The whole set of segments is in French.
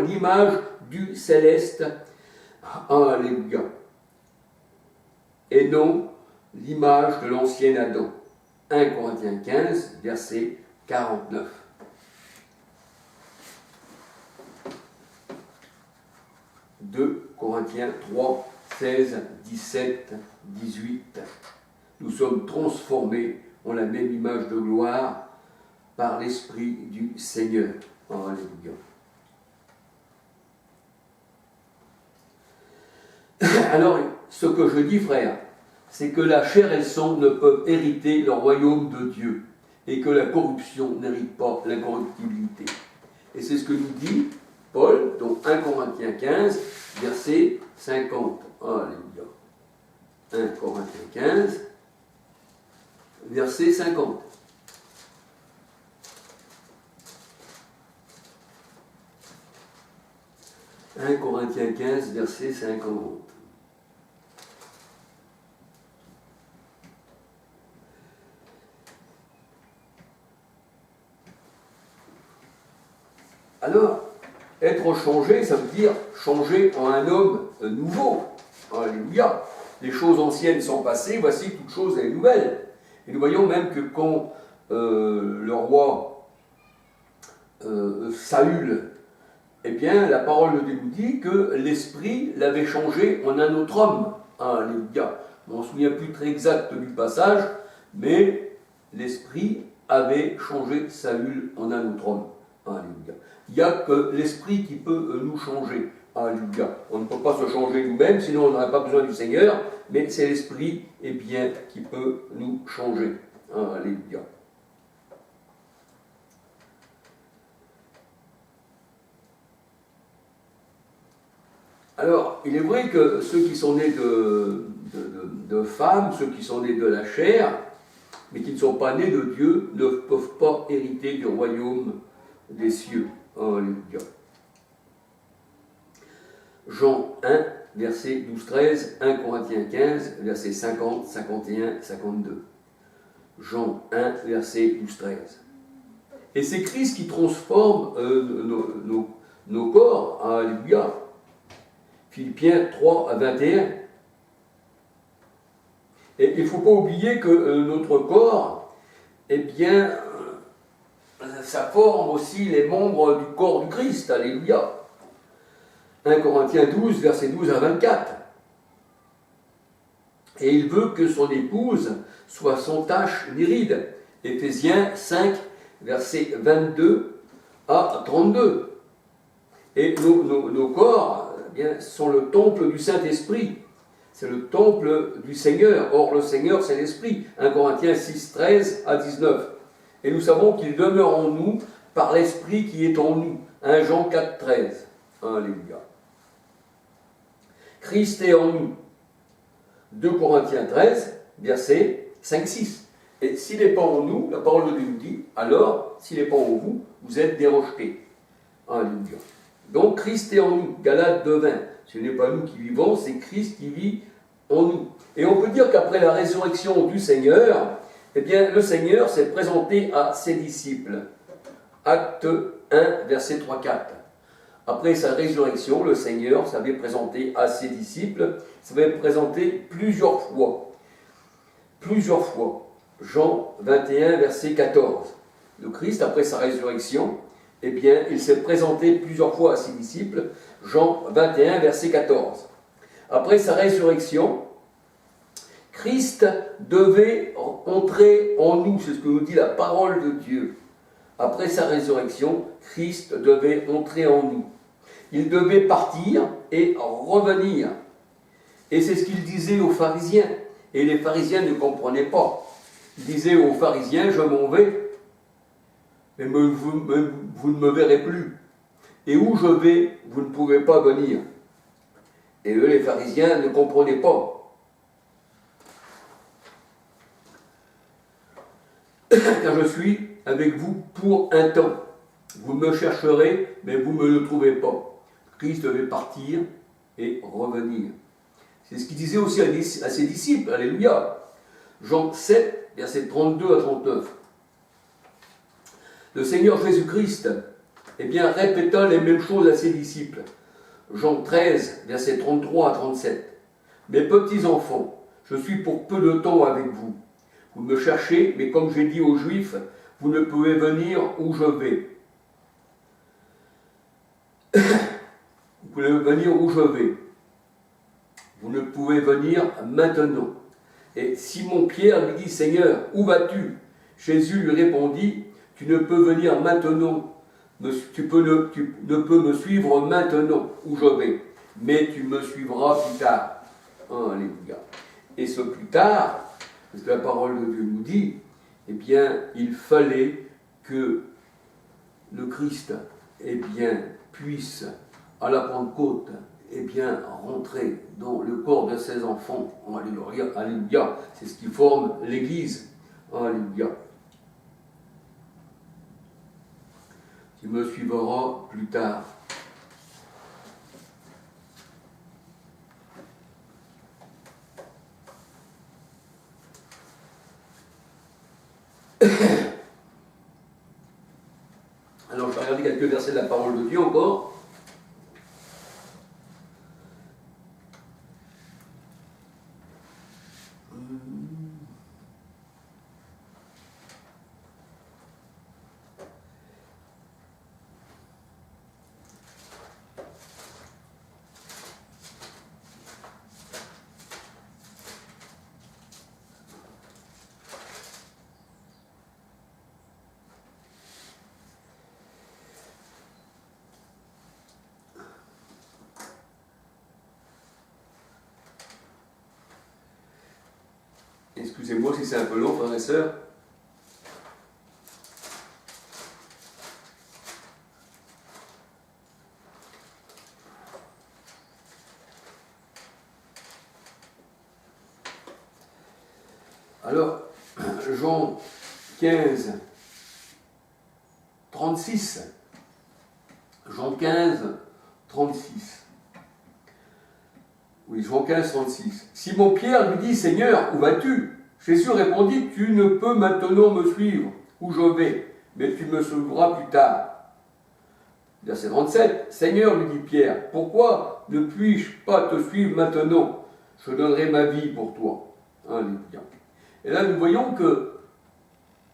l'image du céleste. Alléluia. Et non l'image de l'ancien Adam. 1 Corinthiens 15, verset 49. « 2 Corinthiens 3, 16, 17, 18. Nous sommes transformés en la même image de gloire par l'Esprit du Seigneur. Alléluia. Alors, ce que je dis, frère, c'est que la chair et le sang ne peuvent hériter le royaume de Dieu et que la corruption n'hérite pas l'incorruptibilité. Et c'est ce que nous dit Paul, dans 1 Corinthiens 15, verset 50. Alléluia. 1 Corinthiens 15, verset 50. « 1 Corinthiens 15, verset 50. Alors, être changé, ça veut dire changer en un homme nouveau. Alléluia. Les choses anciennes sont passées, voici toute chose est nouvelle. Et nous voyons même que quand le roi Saül, eh bien, la parole de Dieu nous dit que l'esprit l'avait changé en un autre homme. Alléluia. On ne se souvient plus très exact du passage, mais l'esprit avait changé Saül en un autre homme. Alléluia. Il n'y a que l'esprit qui peut nous changer. Alléluia. On ne peut pas se changer nous-mêmes, sinon on n'aurait pas besoin du Seigneur, mais c'est l'esprit, eh bien, qui peut nous changer. Alléluia. Alors, il est vrai que ceux qui sont nés de femmes, ceux qui sont nés de la chair, mais qui ne sont pas nés de Dieu, ne peuvent pas hériter du royaume des cieux. Alléluia. Jean 1, verset 12-13, 1 Corinthiens 15, verset 50, 51, 52. Jean 1, verset 12-13. Et c'est Christ qui transforme nos corps. Alléluia. Philippiens 3 à 21. Et il ne faut pas oublier que notre corps, eh bien, ça forme aussi les membres du corps du Christ. Alléluia. 1 Corinthiens 12, versets 12 à 24. Et il veut que son épouse soit sans tache ni ride. Éphésiens 5, versets 22 à 32. Et nos corps, eh bien, sont le temple du Saint-Esprit. C'est le temple du Seigneur. Or, le Seigneur, c'est l'Esprit. 1 Corinthiens 6, 13 à 19. Et nous savons qu'il demeure en nous par l'Esprit qui est en nous. 1 Jean 4, 13. Alléluia. Christ est en nous. 2 Corinthiens 13, versets 5, 6. Et s'il n'est pas en nous, la parole de Dieu nous dit, alors, s'il n'est pas en vous, vous êtes des rejetés. Alléluia. Donc, Christ est en nous. Galates 2, 20. Ce n'est pas nous qui vivons, c'est Christ qui vit en nous. Et on peut dire qu'après la résurrection du Seigneur, eh bien, le Seigneur s'est présenté à ses disciples. Acte 1, verset 3, 4. Après sa résurrection, le Seigneur s'avait présenté à ses disciples, s'avait présenté plusieurs fois. Plusieurs fois. Jean 21, verset 14. Le Christ, après sa résurrection, eh bien, il s'est présenté plusieurs fois à ses disciples. Jean 21, verset 14. Après sa résurrection, Christ devait entrer en nous, c'est ce que nous dit la parole de Dieu. Après sa résurrection, Christ devait entrer en nous. Il devait partir et revenir. Et c'est ce qu'il disait aux pharisiens. Et les pharisiens ne comprenaient pas. Il disait aux pharisiens, je m'en vais, mais vous ne me verrez plus. Et où je vais, vous ne pouvez pas venir. Et eux, les pharisiens, ne comprenaient pas. Car je suis avec vous pour un temps. Vous me chercherez, mais vous ne me le trouvez pas. Christ devait partir et revenir. C'est ce qu'il disait aussi à ses disciples. Alléluia. Jean 7, versets 32 à 39. Le Seigneur Jésus-Christ eh bien, répéta les mêmes choses à ses disciples. Jean 13, versets 33 à 37. Mes petits enfants, je suis pour peu de temps avec vous. Vous me cherchez, mais comme j'ai dit aux Juifs, vous ne pouvez venir où je vais. Vous pouvez venir où je vais. Vous ne pouvez venir maintenant. Et Simon-Pierre lui dit, Seigneur, où vas-tu? Jésus lui répondit, tu ne peux venir maintenant, tu ne peux me suivre maintenant où je vais, mais tu me suivras plus tard. Alléluia. Et ce plus tard, parce que la parole de Dieu nous dit, eh bien, il fallait que le Christ, eh bien, puisse, à la Pentecôte, eh bien, rentrer dans le corps de ses enfants. Alléluia, alléluia. C'est ce qui forme l'Église. Alléluia. Tu me suivras plus tard. Alors, je vais regarder quelques versets de la parole de Dieu encore. Excusez-moi si c'est un peu long, frères et sœurs. Alors, Jean 15, 36. Jean 15, 36. Oui, Jean 15, 36. Simon-Pierre lui dit, Seigneur, où vas-tu? Jésus répondit, tu ne peux maintenant me suivre où je vais, mais tu me suivras plus tard. Verset 37. Seigneur, lui dit Pierre, pourquoi ne puis-je pas te suivre maintenant? Je donnerai ma vie pour toi. Alléluia. Et là, nous voyons que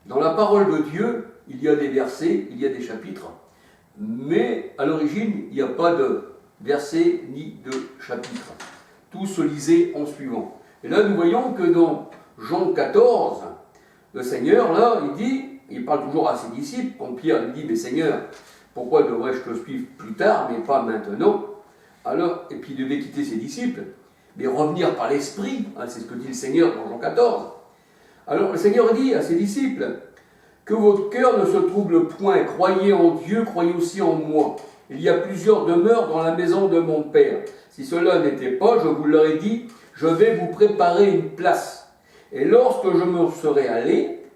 dans la parole de Dieu, il y a des versets, il y a des chapitres, mais à l'origine, il n'y a pas de versets ni de chapitres. Tout se lisait en suivant. Et là, nous voyons que dans Jean 14, le Seigneur, là, il parle toujours à ses disciples, quand Pierre lui dit, mais Seigneur, pourquoi devrais-je te suivre plus tard, mais pas maintenant? Alors, et puis il devait quitter ses disciples, mais revenir par l'Esprit, c'est ce que dit le Seigneur dans Jean 14. Alors le Seigneur dit à ses disciples, que votre cœur ne se trouble point, croyez en Dieu, croyez aussi en moi. Il y a plusieurs demeures dans la maison de mon Père. Si cela n'était pas, je vous l'aurais dit, je vais vous préparer une place. Et lorsque je me serai allé,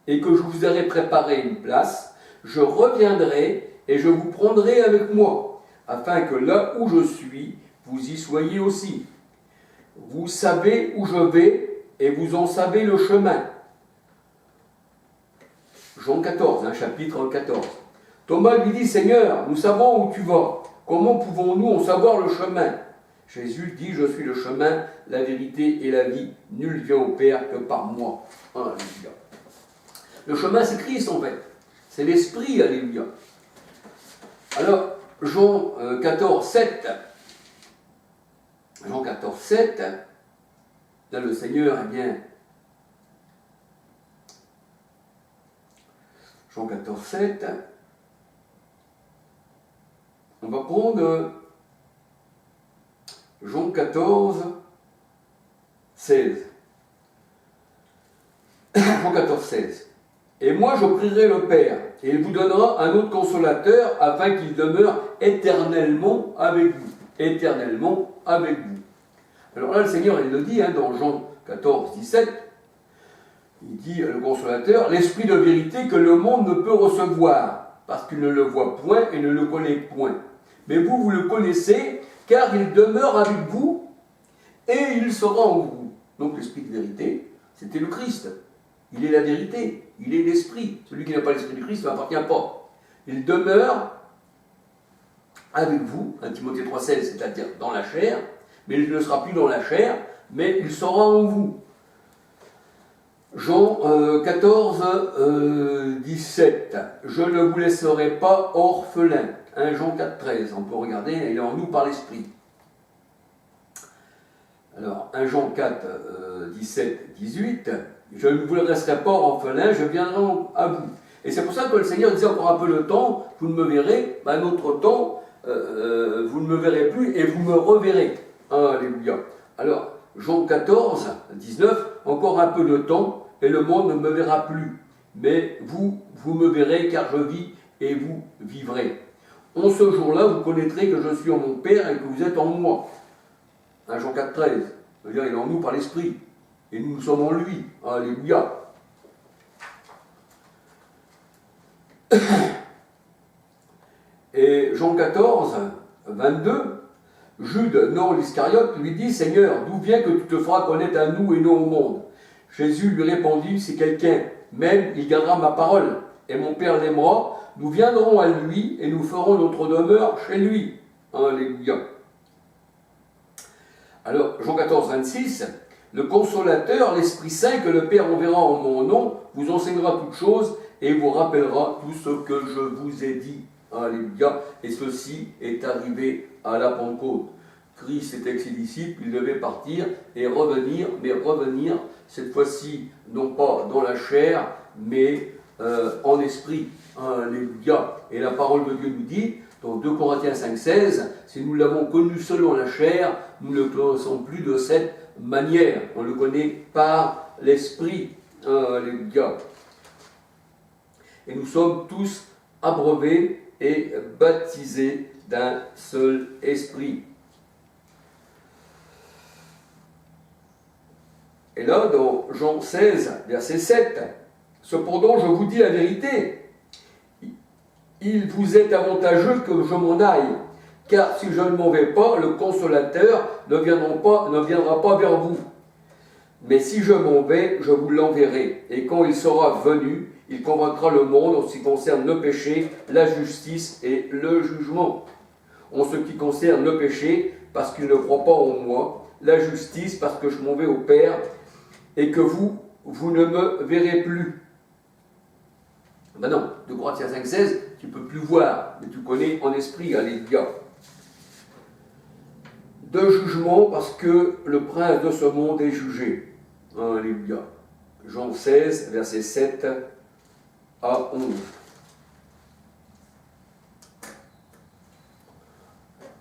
et que je vous aurai préparé une place, je reviendrai et je vous prendrai avec moi, afin que là où je suis, vous y soyez aussi. Vous savez où je vais, et vous en savez le chemin. Jean 14, chapitre 14. Thomas lui dit, Seigneur, nous savons où tu vas. Comment pouvons-nous en savoir le chemin? Jésus dit, je suis le chemin, la vérité et la vie. Nul vient au Père que par moi. Alléluia. Le chemin, c'est Christ en fait. C'est l'Esprit, alléluia. Alors, Jean 14, 7. Jean 14, 7. Là, le Seigneur, eh bien, Jean 14, 7. On va prendre Jean 14, 16. Jean 14, 16. Et moi je prierai le Père, et il vous donnera un autre consolateur, afin qu'il demeure éternellement avec vous. Éternellement avec vous. Alors là, le Seigneur, il le dit dans Jean 14, 17. Il dit, le consolateur, l'esprit de vérité que le monde ne peut recevoir, parce qu'il ne le voit point et ne le connaît point. Mais vous, vous le connaissez, car il demeure avec vous, et il sera en vous. Donc l'esprit de vérité, c'était le Christ. Il est la vérité, il est l'esprit. Celui qui n'a pas l'esprit du Christ ne m'appartient pas. il demeure avec vous, 1 Timothée 3,16, c'est-à-dire dans la chair, mais il ne sera plus dans la chair, mais il sera en vous. Jean 14, 17, je ne vous laisserai pas orphelin. 1 Jean 4, 13, on peut regarder, il est en nous par l'esprit. Alors, 1 Jean 4, 17, 18, je ne vous laisserai pas orphelin, je viendrai à vous. Et c'est pour ça que le Seigneur disait encore un peu le temps, vous ne me verrez, un autre temps, vous ne me verrez plus et vous me reverrez. Alléluia. Alors, Jean 14, 19, encore un peu de temps et le monde ne me verra plus. Mais vous me verrez car je vis et vous vivrez. En ce jour-là, vous connaîtrez que je suis en mon Père et que vous êtes en moi. 1 Jean 4, 13. C'est-à-dire, il est en nous par l'Esprit. Et nous sommes en lui. Alléluia. Et Jean 14, 22, Jude, non l'Iscariote, lui dit, Seigneur, d'où vient que tu te feras connaître à nous et non au monde? Jésus lui répondit, si quelqu'un m'aime, il gardera ma parole, et mon Père l'aimera, nous viendrons à lui et nous ferons notre demeure chez lui. Alléluia. Alors, Jean 14, 26, le consolateur, l'Esprit Saint que le Père enverra en mon nom, vous enseignera toutes choses et vous rappellera tout ce que je vous ai dit. Alléluia. Et ceci est arrivé à la Pentecôte. Christ était avec ses disciples, il devait partir et revenir, mais revenir, cette fois-ci, non pas dans la chair, mais en esprit. Alléluia. Et la parole de Dieu nous dit, dans 2 Corinthiens 5, 16, si nous l'avons connu selon la chair, nous ne le connaissons plus de cette manière. On le connaît par l'esprit. Alléluia. Et nous sommes tous abreuvés et baptisés d'un seul esprit. Et là, dans Jean 16, verset 7, « Cependant, je vous dis la vérité, il vous est avantageux que je m'en aille, car si je ne m'en vais pas, le consolateur ne viendra pas vers vous. Mais si je m'en vais, je vous l'enverrai, et quand il sera venu, il convaincra le monde en ce qui concerne le péché, la justice et le jugement. En ce qui concerne le péché, parce qu'il ne croit pas en moi, la justice, parce que je m'en vais au Père, et que vous ne me verrez plus. » Ben non, 2 Corinthiens 5, 16, tu ne peux plus voir, mais tu connais en esprit, alléluia. De jugement, parce que le prince de ce monde est jugé. Alléluia. Jean 16, verset 7 à 11.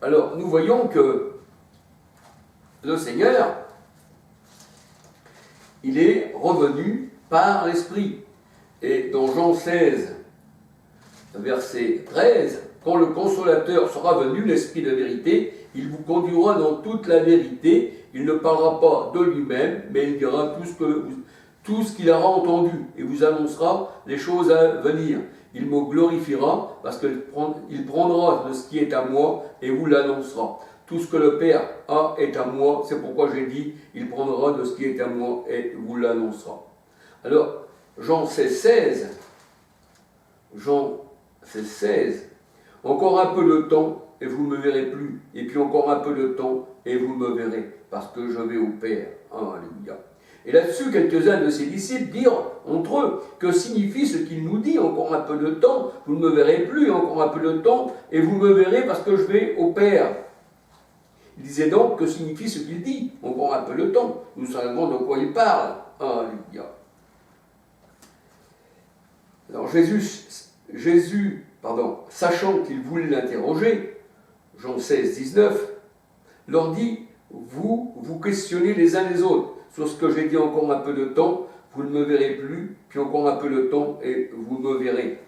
Alors, nous voyons que le Seigneur, il est revenu par l'Esprit. Et dans Jean 16, verset 13, quand le consolateur sera venu, l'Esprit de vérité, il vous conduira dans toute la vérité. Il ne parlera pas de lui-même, mais il dira tout ce qu'il aura entendu et vous annoncera les choses à venir. Il me glorifiera parce qu'il prendra de ce qui est à moi et vous l'annoncera. Tout ce que le Père a est à moi, c'est pourquoi j'ai dit, il prendra de ce qui est à moi et vous l'annoncera. Alors, Jean 16, 16, encore un peu de temps et vous ne me verrez plus, et puis encore un peu de temps et vous me verrez, parce que je vais au Père. Alléluia. Et là-dessus, quelques-uns de ses disciples dirent entre eux, que signifie ce qu'il nous dit, encore un peu de temps, vous ne me verrez plus, encore un peu de temps, et vous me verrez parce que je vais au Père. Il disait donc, que signifie ce qu'il dit, encore un peu de temps, nous savons de quoi il parle. Alléluia. Alors Jésus, sachant qu'il voulait l'interroger, Jean 16, 19, leur dit, vous questionnez les uns les autres sur ce que j'ai dit encore un peu de temps, vous ne me verrez plus, puis encore un peu de temps et vous me verrez.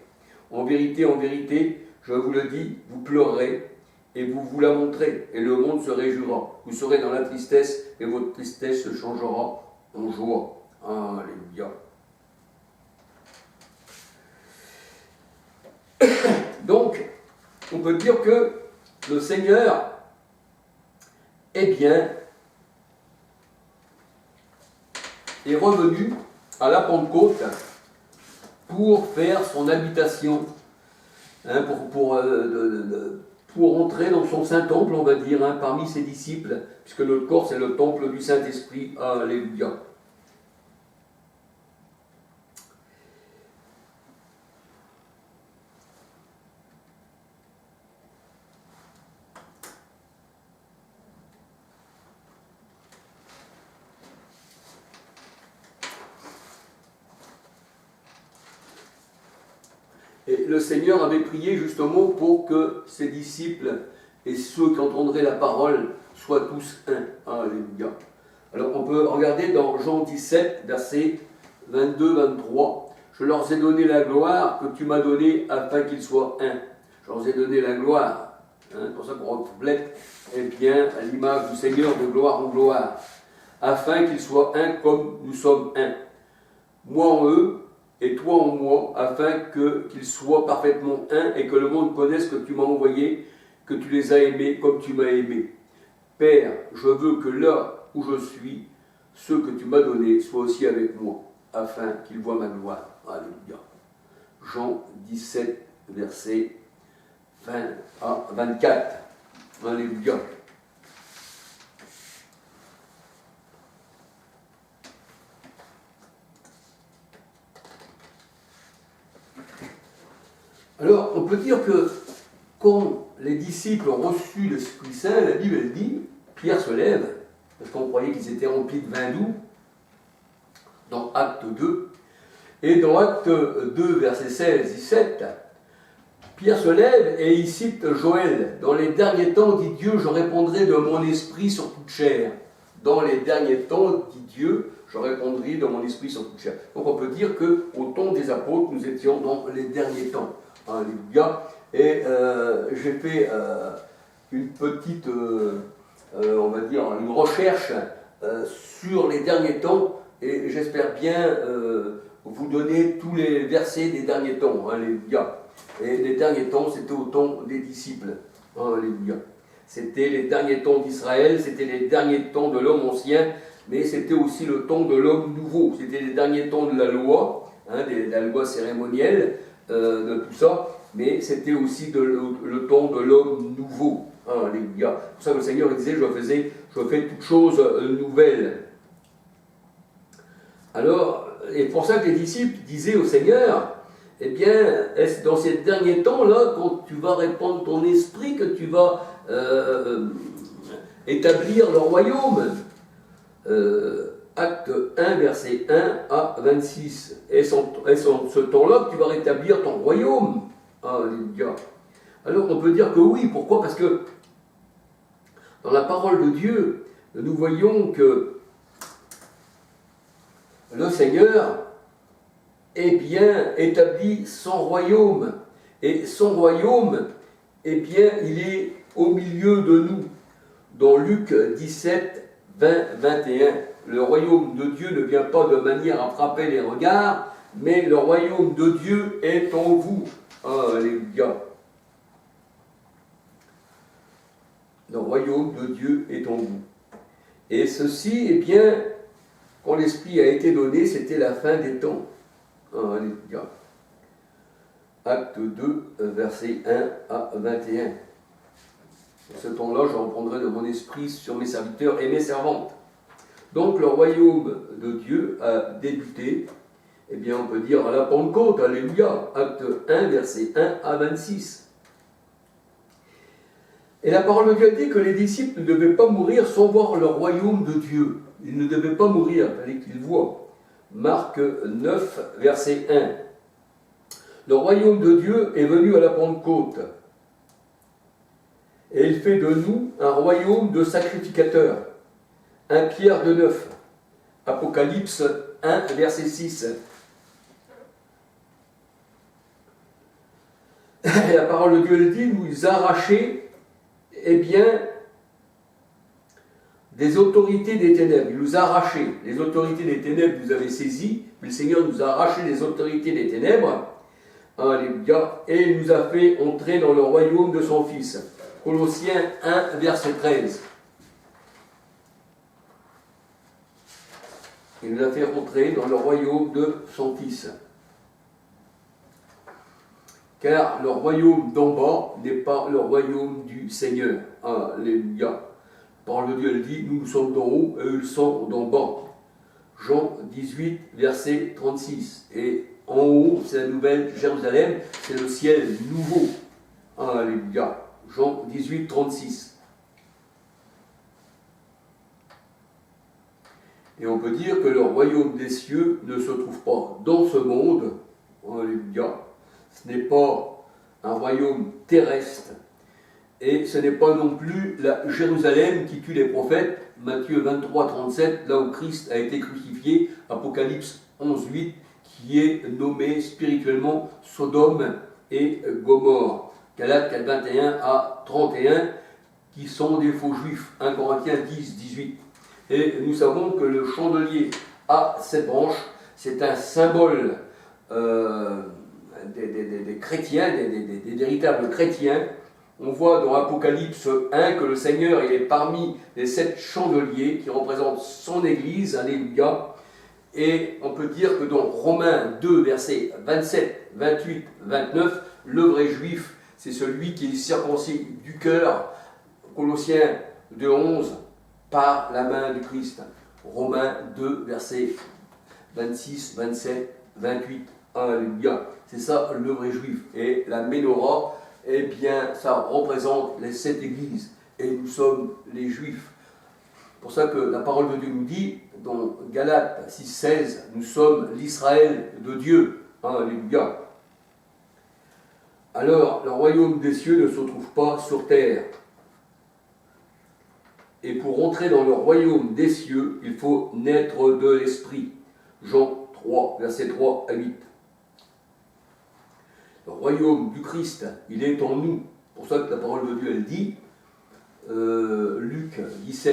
En vérité, je vous le dis, vous pleurerez et vous la montrez, et le monde se réjouira. Vous serez dans la tristesse et votre tristesse se changera en joie. Alléluia. Donc, on peut dire que le Seigneur est revenu à la Pentecôte pour faire son habitation hein, pour entrer dans son Saint-Temple, on va dire, hein, parmi ses disciples, puisque notre corps, c'est le temple du Saint-Esprit. Alléluia. Et le Seigneur avait prié justement pour que ses disciples et ceux qui entendraient la parole soient tous un. Alléluia. Alors on peut regarder dans Jean 17, versets 22-23. Je leur ai donné la gloire que tu m'as donnée afin qu'ils soient un. Je leur ai donné la gloire. C'est pour ça qu'on reflète bien à l'image du Seigneur de gloire en gloire. Afin qu'ils soient un comme nous sommes un. Moi en eux, et toi en moi, afin qu'ils soient parfaitement un et que le monde connaisse que tu m'as envoyé, que tu les as aimés comme tu m'as aimé. Père, je veux que là où je suis, ceux que tu m'as donnés soient aussi avec moi, afin qu'ils voient ma gloire. Alléluia. Jean 17, versets 20 à 24. Alléluia. Alors, on peut dire que quand les disciples ont reçu l'Esprit Saint, la Bible elle dit, Pierre se lève, parce qu'on croyait qu'ils étaient remplis de vin doux, dans Acte 2. Et dans Acte 2, versets 16-17, Pierre se lève et il cite Joël. Dans les derniers temps, dit Dieu, je répondrai de mon esprit sur toute chair. Dans les derniers temps, dit Dieu, je répondrai de mon esprit sur toute chair. Donc on peut dire qu'au temps des apôtres, nous étions dans les derniers temps. Alléluia. Et j'ai fait une petite, on va dire, une recherche sur les derniers temps, et j'espère bien vous donner tous les versets des derniers temps. Alléluia. Et les derniers temps, c'était au temps des disciples. Alléluia. C'était les derniers temps d'Israël, c'était les derniers temps de l'homme ancien, mais c'était aussi le temps de l'homme nouveau. C'était les derniers temps de la loi, de la loi cérémonielle, de tout ça, mais c'était aussi le temps de l'homme nouveau. Alléluia. C'est pour ça que le Seigneur disait, je fais toutes choses nouvelles. Alors, et pour ça que les disciples disaient au Seigneur, eh bien, est-ce dans ces derniers temps-là, quand tu vas répandre ton esprit, que tu vas établir le royaume? Acte 1, verset 1 à 26. Est-ce en ce temps-là que tu vas rétablir ton royaume? Alléluia. Alors on peut dire que oui. Pourquoi? Parce que dans la parole de Dieu, nous voyons que le Seigneur eh bien, établit son royaume. Et son royaume, eh bien, il est au milieu de nous. Dans Luc 17, 20, 21, le royaume de Dieu ne vient pas de manière à frapper les regards, mais le royaume de Dieu est en vous. Alléluia. Le royaume de Dieu est en vous. Et ceci, eh bien, quand l'Esprit a été donné, c'était la fin des temps. Alléluia. Acte 2, versets 1 à 21. En ce temps-là, je reprendrai de mon esprit sur mes serviteurs et mes servantes. Donc le royaume de Dieu a débuté, eh bien on peut dire à la Pentecôte, alléluia, acte 1, verset 1 à 26. Et la parole de Dieu dit que les disciples ne devaient pas mourir sans voir le royaume de Dieu. Ils ne devaient pas mourir, il fallait qu'ils voient. Marc 9, verset 1. Le royaume de Dieu est venu à la Pentecôte. Et il fait de nous un royaume de sacrificateurs. 1 Pierre 2,9. Apocalypse 1, verset 6. Et la parole de Dieu le dit, nous arracher, eh bien, des autorités des ténèbres. Il nous a arrachés. Les autorités des ténèbres nous avaient saisis, mais le Seigneur nous a arraché les autorités des ténèbres. Alléluia. Et il nous a fait entrer dans le royaume de son Fils. Colossiens 1, verset 13. Il nous a fait rentrer dans le royaume de son Fils. car le royaume d'en bas n'est pas le royaume du Seigneur. Alléluia. La parole de Dieu, elle dit, nous sommes d'en haut, eux ils sont d'en bas. Jean 18, verset 36. Et en haut, c'est la nouvelle Jérusalem, c'est le ciel nouveau. Alléluia. Jean 18, 36. Et on peut dire que le royaume des cieux ne se trouve pas dans ce monde. Alléluia. Ce n'est pas un royaume terrestre. Et ce n'est pas non plus la Jérusalem qui tue les prophètes. Matthieu 23, 37, là où Christ a été crucifié. Apocalypse 11, 8, qui est nommé spirituellement Sodome et Gomorrhe. Galates 21 à 31, qui sont des faux juifs. 1 Corinthiens 10, 18. Et nous savons que le chandelier à 7 branches, c'est un symbole des chrétiens, des véritables chrétiens. On voit dans Apocalypse 1 que le Seigneur il est parmi les 7 chandeliers qui représentent son Église, alléluia. Et on peut dire que dans Romains 2, versets 27, 28, 29, le vrai juif, c'est celui qui est circoncis du cœur. Colossiens 2, 11, par la main du Christ. Romains 2, versets 26, 27, 28, alléluia. C'est ça le vrai juif. Et la Ménorah, eh bien, ça représente les 7 églises. Et nous sommes les juifs. C'est pour ça que la parole de Dieu nous dit, dans Galates 6, 16, nous sommes l'Israël de Dieu. Alléluia. Alors, le royaume des cieux ne se trouve pas sur terre. Et pour entrer dans le royaume des cieux, il faut naître de l'esprit. Jean 3, versets 3 à 8. Le royaume du Christ, il est en nous. C'est pour ça que la parole de Dieu, elle dit, Luc 17,